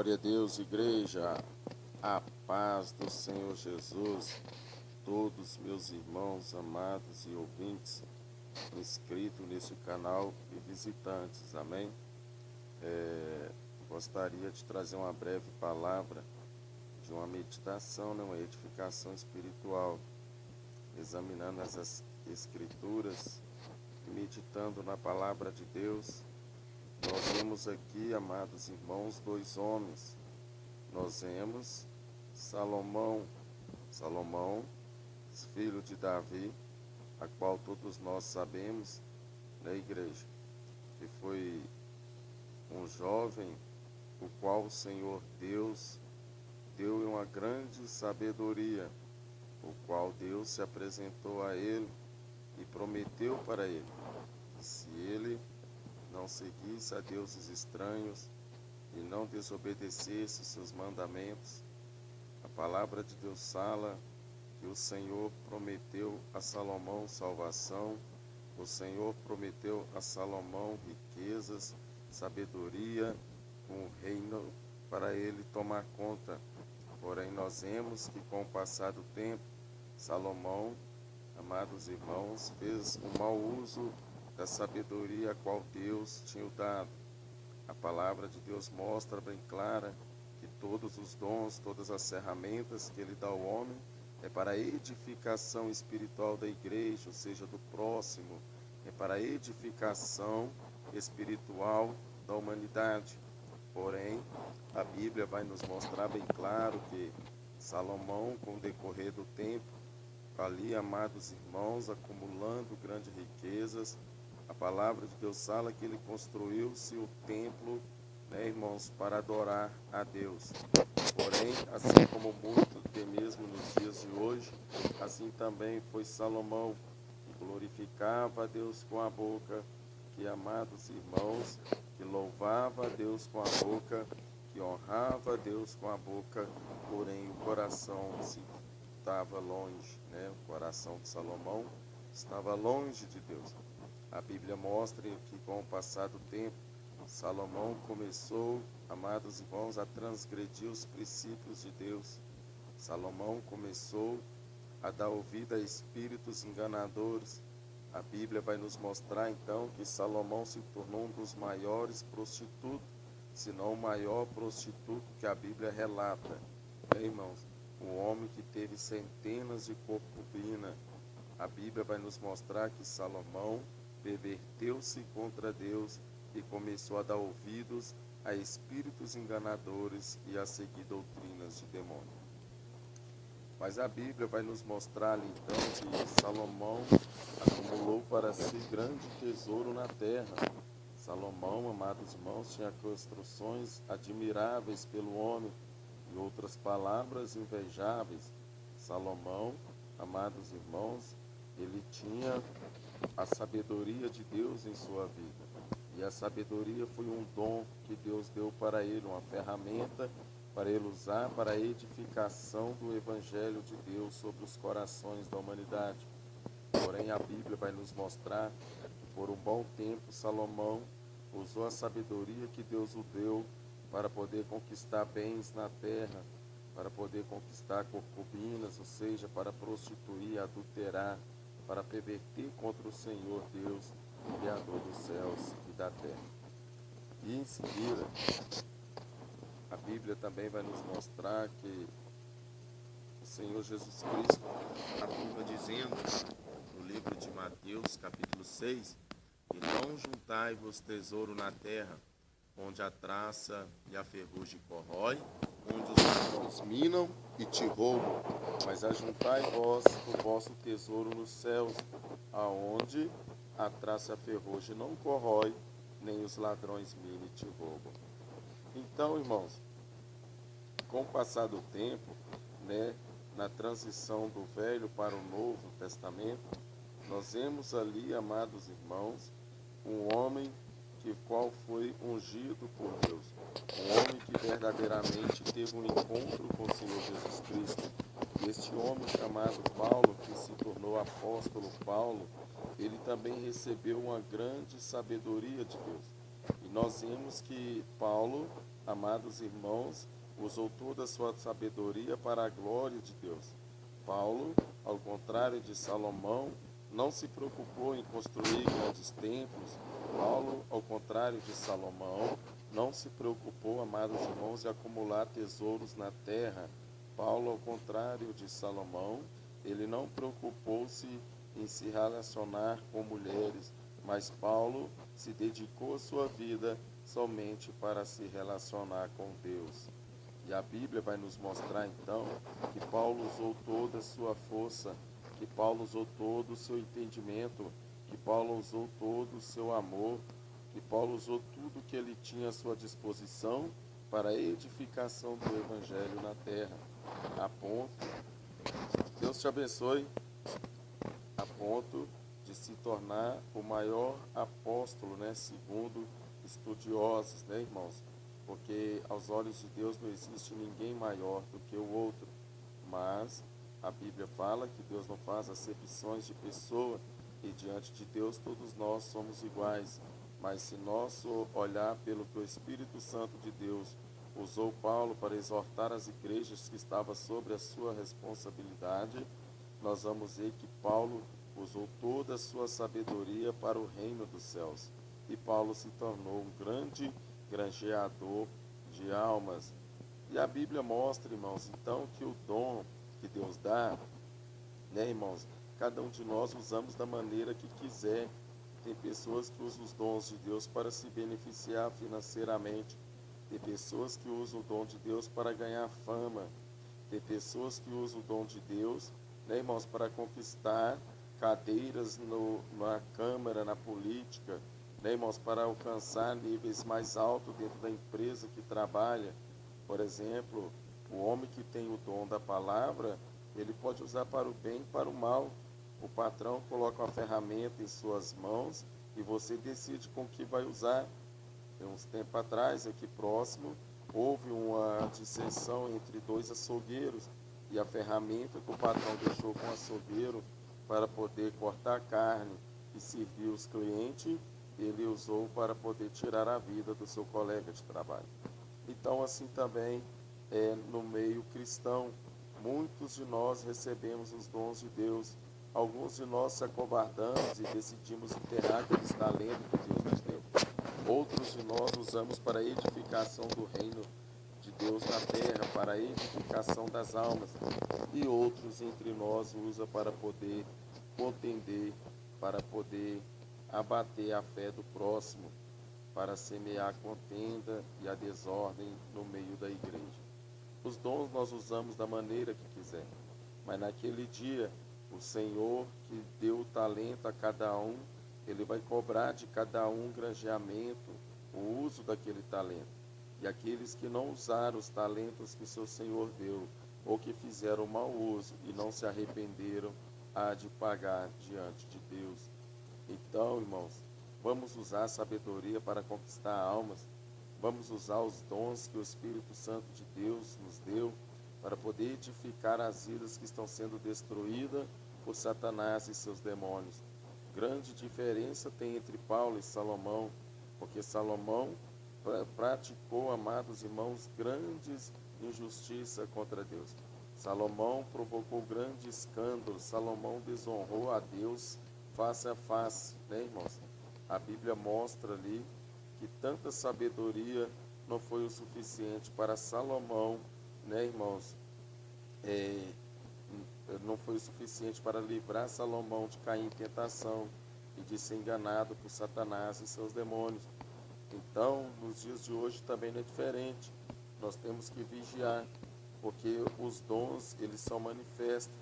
Glória a Deus, igreja, a paz do Senhor Jesus, todos meus irmãos amados e ouvintes inscritos neste canal e visitantes, amém? Gostaria de trazer uma breve palavra de uma meditação, uma edificação espiritual, examinando as escrituras e meditando na palavra de Deus. Nós vemos aqui, amados irmãos, dois homens. Nós vemos Salomão, filho de Davi, a qual todos nós sabemos, na igreja, que foi um jovem, o qual o Senhor Deus deu uma grande sabedoria, o qual Deus se apresentou a ele e prometeu para ele, que se ele não seguisse a deuses estranhos e não desobedecesse os seus mandamentos, a palavra de Deus fala que o Senhor prometeu a Salomão salvação, o Senhor prometeu a Salomão riquezas, sabedoria, um reino para ele tomar conta. Porém, nós vemos que com o passar do tempo, Salomão, amados irmãos, fez um mau uso da sabedoria a qual Deus tinha dado. A palavra de Deus mostra bem clara que todos os dons, todas as ferramentas que ele dá ao homem é para a edificação espiritual da igreja, ou seja, do próximo, é para a edificação espiritual da humanidade. Porém, a Bíblia vai nos mostrar bem claro que Salomão, com o decorrer do tempo, ali, amados irmãos, acumulando grandes riquezas, a palavra de Deus fala que ele construiu-se o templo, irmãos, para adorar a Deus. Porém, assim como muito, até mesmo nos dias de hoje, assim também foi Salomão, que glorificava a Deus com a boca, que, amados irmãos, que louvava a Deus com a boca, que honrava a Deus com a boca, porém o coração se estava longe, O coração de Salomão estava longe de Deus. A Bíblia mostra que com o passar do tempo, Salomão começou, amados irmãos, a transgredir os princípios de Deus. Salomão começou a dar ouvido a espíritos enganadores. A Bíblia vai nos mostrar então que Salomão se tornou um dos maiores prostitutos, se não o maior prostituto que a Bíblia relata. Irmãos, um homem que teve centenas de concubinas. A Bíblia vai nos mostrar que Salomão perverteu-se contra Deus e começou a dar ouvidos a espíritos enganadores e a seguir doutrinas de demônio. Mas a Bíblia vai nos mostrar ali então que Salomão acumulou para si grande tesouro na terra. Salomão, amados irmãos, tinha construções admiráveis pelo homem, e outras palavras invejáveis. Salomão, amados irmãos, ele tinha a sabedoria de Deus em sua vida. E a sabedoria foi um dom que Deus deu para ele, uma ferramenta para ele usar para a edificação do Evangelho de Deus sobre os corações da humanidade. Porém, a Bíblia vai nos mostrar que por um bom tempo Salomão usou a sabedoria que Deus o deu para poder conquistar bens na terra, para poder conquistar concubinas, ou seja, para prostituir, adulterar, para perverter contra o Senhor Deus, Criador dos céus e da terra. E em seguida, a Bíblia também vai nos mostrar que o Senhor Jesus Cristo afirma dizendo, no livro de Mateus, capítulo 6, que não juntai-vos tesouro na terra, onde a traça e a ferrugem corrói, onde os ladrões minam e te roubam, mas ajuntai vós o vosso tesouro nos céus, aonde a traça e a ferrugem não corrói, nem os ladrões minam e te roubam. Então, irmãos, com o passar do tempo, na transição do Velho para o Novo Testamento, nós vemos ali, amados irmãos, um homem qual foi ungido por Deus, um homem que verdadeiramente teve um encontro com o Senhor Jesus Cristo. Este homem chamado Paulo, que se tornou apóstolo Paulo, ele também recebeu uma grande sabedoria de Deus. E nós vemos que Paulo, amados irmãos, usou toda a sua sabedoria para a glória de Deus. Paulo, ao contrário de Salomão, não se preocupou em construir grandes templos. Paulo, ao contrário de Salomão, não se preocupou, amados irmãos, em acumular tesouros na terra. Paulo, ao contrário de Salomão, ele não preocupou-se em se relacionar com mulheres, mas Paulo se dedicou a sua vida somente para se relacionar com Deus. E a Bíblia vai nos mostrar então que Paulo usou toda a sua força, que Paulo usou todo o seu entendimento, que Paulo usou todo o seu amor, que Paulo usou tudo que ele tinha à sua disposição para a edificação do Evangelho na terra. A ponto, Deus te abençoe, a ponto de se tornar o maior apóstolo, segundo estudiosos, irmãos? Porque aos olhos de Deus não existe ninguém maior do que o outro, mas a Bíblia fala que Deus não faz acepções de pessoa e diante de Deus todos nós somos iguais. Mas se nós olhar pelo que o Espírito Santo de Deus usou Paulo para exortar as igrejas que estavam sobre a sua responsabilidade, nós vamos ver que Paulo usou toda a sua sabedoria para o reino dos céus. E Paulo se tornou um grande granjeador de almas. E a Bíblia mostra, irmãos, então que o dom que Deus dá, irmãos, cada um de nós usamos da maneira que quiser. Tem pessoas que usam os dons de Deus para se beneficiar financeiramente. Tem pessoas que usam o dom de Deus para ganhar fama. Tem pessoas que usam o dom de Deus, irmãos, para conquistar cadeiras na Câmara, na política, irmãos, para alcançar níveis mais altos dentro da empresa que trabalha. Por exemplo, o homem que tem o dom da palavra, ele pode usar para o bem e para o mal. O patrão coloca uma ferramenta em suas mãos e você decide com que vai usar. Uns tempos atrás, aqui próximo, houve uma dissensão entre dois açougueiros e a ferramenta que o patrão deixou com o açougueiro para poder cortar carne e servir os clientes, ele usou para poder tirar a vida do seu colega de trabalho. Então, assim também é no meio cristão. Muitos de nós recebemos os dons de Deus. Alguns de nós se acovardamos e decidimos enterrar aqueles talentos que Deus nos deu. Outros de nós usamos para a edificação do reino de Deus na terra, para a edificação das almas. E outros entre nós usa para poder contender, para poder abater a fé do próximo, para semear a contenda e a desordem no meio da igreja. Os dons nós usamos da maneira que quiser, mas naquele dia, o Senhor que deu o talento a cada um, Ele vai cobrar de cada um granjeamento, o uso daquele talento. E aqueles que não usaram os talentos que seu Senhor deu, ou que fizeram mau uso e não se arrependeram, há de pagar diante de Deus. Então, irmãos, vamos usar a sabedoria para conquistar almas. Vamos usar os dons que o Espírito Santo de Deus nos deu para poder edificar as vidas que estão sendo destruídas por Satanás e seus demônios. Grande diferença tem entre Paulo e Salomão, porque Salomão praticou, amados irmãos, grandes injustiças contra Deus. Salomão provocou grande escândalo. Salomão desonrou a Deus face a face, irmãos? A Bíblia mostra ali que tanta sabedoria não foi o suficiente para Salomão, irmãos? Não foi o suficiente para livrar Salomão de cair em tentação e de ser enganado por Satanás e seus demônios. Então, nos dias de hoje também não é diferente. Nós temos que vigiar, porque os dons, eles são manifestos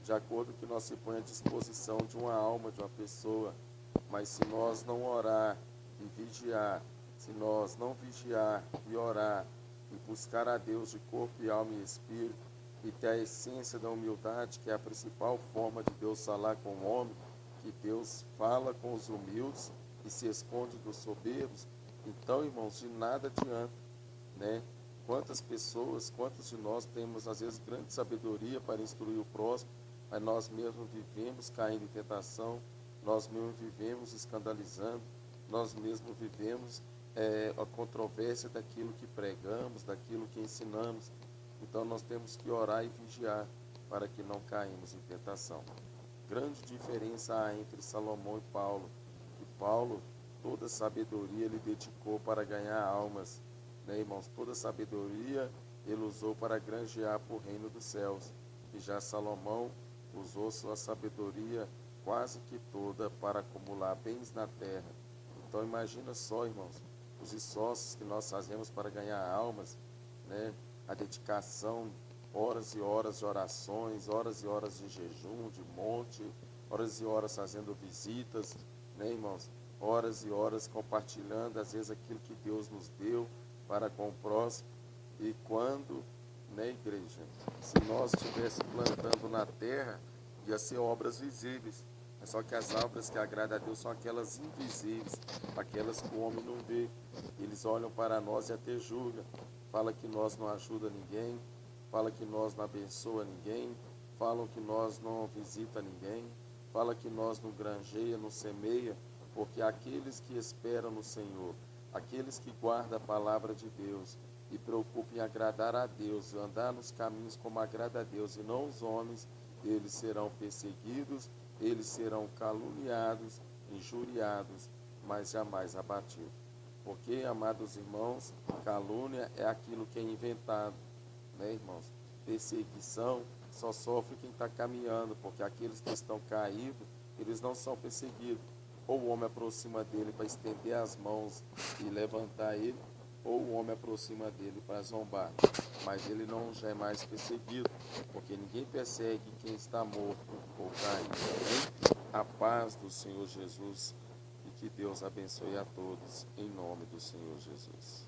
de acordo com que nós se põe à disposição de uma alma, de uma pessoa. Mas se nós não orar e vigiar, se nós não vigiar e orar e buscar a Deus de corpo e alma e espírito, e ter a essência da humildade, que é a principal forma de Deus falar com o homem, que Deus fala com os humildes e se esconde dos soberbos, então, irmãos, de nada adianta, Quantas pessoas, quantos de nós temos, às vezes, grande sabedoria para instruir o próximo, mas nós mesmos vivemos caindo em tentação, nós mesmos vivemos escandalizando, nós mesmos vivemos a controvérsia daquilo que pregamos, daquilo que ensinamos. Então nós temos que orar e vigiar para que não caímos em tentação. Grande diferença há entre Salomão e Paulo. Que Paulo, toda sabedoria ele dedicou para ganhar almas, né, irmãos? Toda sabedoria ele usou para granjear para o reino dos céus. E já Salomão usou sua sabedoria quase que toda para acumular bens na terra. Então imagina só, irmãos, os esforços que nós fazemos para ganhar almas, né? A dedicação, horas e horas de orações, horas e horas de jejum, de monte, horas e horas fazendo visitas, né, irmãos? Horas e horas compartilhando, às vezes, aquilo que Deus nos deu para com o próximo. E quando, né, igreja, se nós estivéssemos plantando na terra, ia ser obras visíveis. É só que as obras que agradam a Deus são aquelas invisíveis, aquelas que o homem não vê. Eles olham para nós e até julgam. Fala que nós não ajuda ninguém, fala que nós não abençoa ninguém, falam que nós não visita ninguém, fala que nós não granjeia, não semeia, porque aqueles que esperam no Senhor, aqueles que guardam a palavra de Deus e preocupam em agradar a Deus, andar nos caminhos como agrada a Deus e não os homens, eles serão perseguidos, eles serão caluniados, injuriados, mas jamais abatidos. Porque, amados irmãos, calúnia é aquilo que é inventado, né, irmãos? Perseguição só sofre quem está caminhando, porque aqueles que estão caídos, eles não são perseguidos. Ou o homem aproxima dele para estender as mãos e levantar ele, ou o homem aproxima dele para zombar. Mas ele não já é mais perseguido, porque ninguém persegue quem está morto ou caído. Amém? A paz do Senhor Jesus e que Deus abençoe a todos, em nome do Senhor Jesus.